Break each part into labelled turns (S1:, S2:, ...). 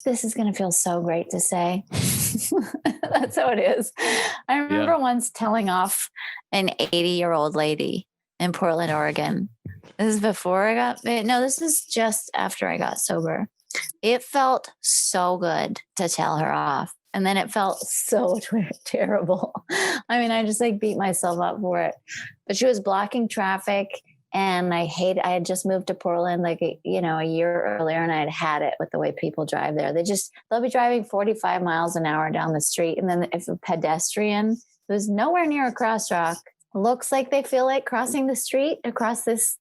S1: this is going to feel so great to say. That's how it is. I remember once telling off an 80-year-old lady in Portland, Oregon. This is before this is just after I got sober. It felt so good to tell her off. And then it felt so terrible. I mean, I just like beat myself up for it. But she was blocking traffic. And I had just moved to Portland like, a year earlier, and I had it with the way people drive there. They'll be driving 45 miles an hour down the street. And then if a pedestrian who's nowhere near a crosswalk looks like they feel like crossing the street across this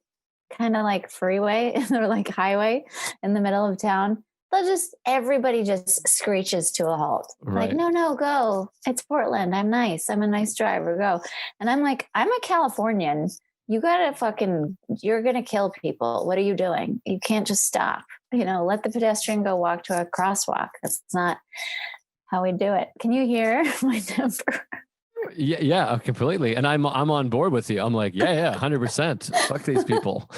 S1: kind of like freeway or like highway in the middle of town, everybody just screeches to a halt. Right. Like, no, go. It's Portland. I'm nice. I'm a nice driver. Go. And I'm like, I'm a Californian. You you're going to kill people. What are you doing? You can't just stop, let the pedestrian go walk to a crosswalk. That's not how we do it. Can you hear my temper?
S2: Yeah, completely. And I'm on board with you. I'm like, 100%. Fuck these people.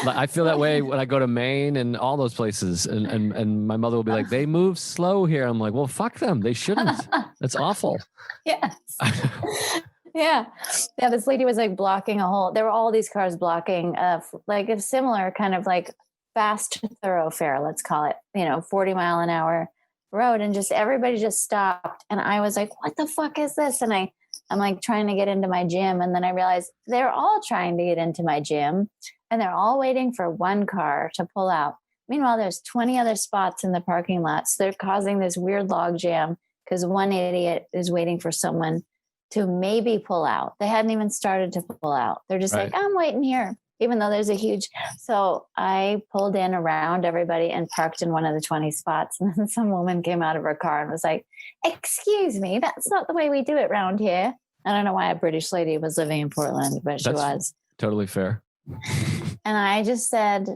S2: I feel that way when I go to Maine and all those places. And my mother will be like, they move slow here. I'm like, well, fuck them. They shouldn't. That's awful.
S1: Yes. Yeah. This lady was like blocking a whole, there were all these cars blocking like a similar kind of like fast thoroughfare, let's call it, 40 mile an hour road. And just everybody just stopped. And I was like, what the fuck is this? And I'm like trying to get into my gym. And then I realized they're all trying to get into my gym and they're all waiting for one car to pull out. Meanwhile, there's 20 other spots in the parking lot. So they're causing this weird log jam because one idiot is waiting for someone to maybe pull out. They hadn't even started to pull out. They're just like, I'm waiting here, even though there's a huge. So I pulled in around everybody and parked in one of the 20 spots. And then some woman came out of her car and was like, excuse me, that's not the way we do it around here. I don't know why a British lady was living in Portland, but she was.
S2: Totally fair.
S1: And I just said,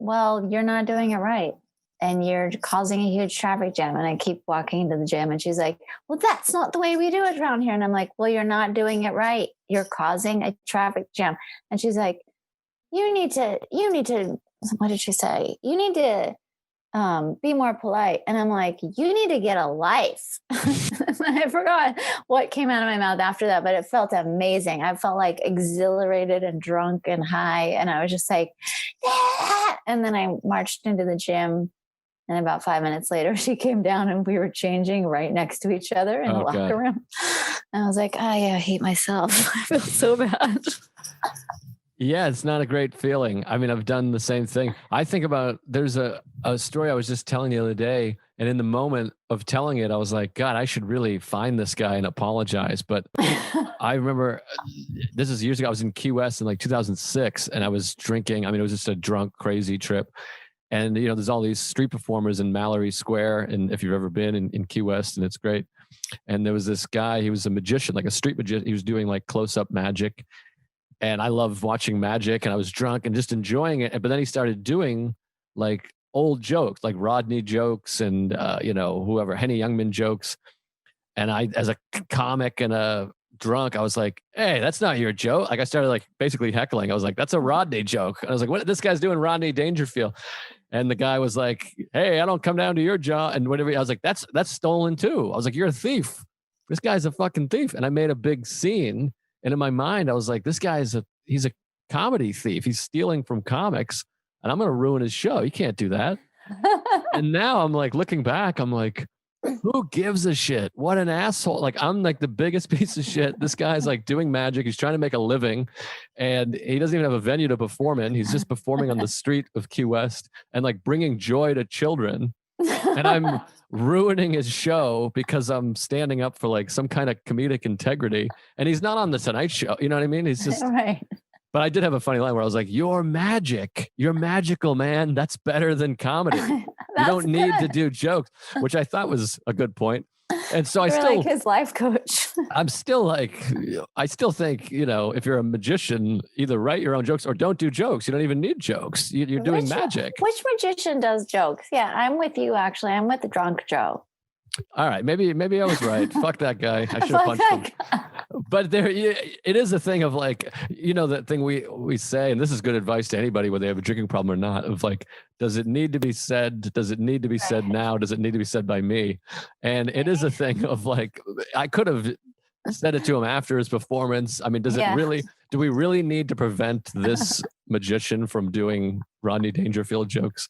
S1: well, you're not doing it right. And you're causing a huge traffic jam. And I keep walking into the gym and she's like, well, that's not the way we do it around here. And I'm like, well, you're not doing it right. You're causing a traffic jam. And she's like, you need to, what did she say? You need to be more polite. And I'm like, you need to get a life. I forgot what came out of my mouth after that, but it felt amazing. I felt like exhilarated and drunk and high. And I was just like, yeah. And then I marched into the gym. And about 5 minutes later, she came down and we were changing right next to each other in the locker room. And I was like, I hate myself. I feel so bad.
S2: Yeah, it's not a great feeling. I mean, I've done the same thing. I think about, there's a story I was just telling the other day. And in the moment of telling it, I was like, God, I should really find this guy and apologize. But I remember, this is years ago, I was in Key West in like 2006 and I was drinking. I mean, it was just a drunk, crazy trip. And, there's all these street performers in Mallory Square. And if you've ever been in Key West, and it's great. And there was this guy, he was a magician, like a street magician. He was doing like close-up magic. And I loved watching magic and I was drunk and just enjoying it. But then he started doing like old jokes, like Rodney jokes and, whoever, Henny Youngman jokes. And I, as a comic and a drunk, I was like, hey, that's not your joke. Like I started like basically heckling. I was like, that's a Rodney joke. And I was like, what? This guy's doing Rodney Dangerfield. And the guy was like, hey, I don't come down to your jaw. And whatever. I was like, that's stolen too. I was like, you're a thief. This guy's a fucking thief. And I made a big scene. And in my mind, I was like, this guy's he's a comedy thief. He's stealing from comics and I'm going to ruin his show. You can't do that. And now I'm like, looking back, I'm like, who gives a shit? What an asshole. Like, I'm like the biggest piece of shit. This guy's like doing magic. He's trying to make a living and he doesn't even have a venue to perform in. He's just performing on the street of Key West and like bringing joy to children. And I'm ruining his show because I'm standing up for like some kind of comedic integrity. And he's not on the Tonight Show. You know what I mean? He's just,
S1: right.
S2: But I did have a funny line where I was like, you're magic. You're magical, man. That's better than comedy. You don't need to do jokes, which I thought was a good point. And so
S1: You're like his life coach.
S2: I'm still like, I still think, if you're a magician, either write your own jokes or don't do jokes. You don't even need jokes. You're doing magic.
S1: Which magician does jokes? Yeah, I'm with you, actually. I'm with the drunk Joe.
S2: All right. Maybe I was right. Fuck that guy. I should have punched him. But it is a thing of like, that thing we say, and this is good advice to anybody, whether they have a drinking problem or not, of like, does it need to be said? Does it need to be said now? Does it need to be said by me? And it is a thing of like, I could have said it to him after his performance. I mean, do we really need to prevent this magician from doing Rodney Dangerfield jokes?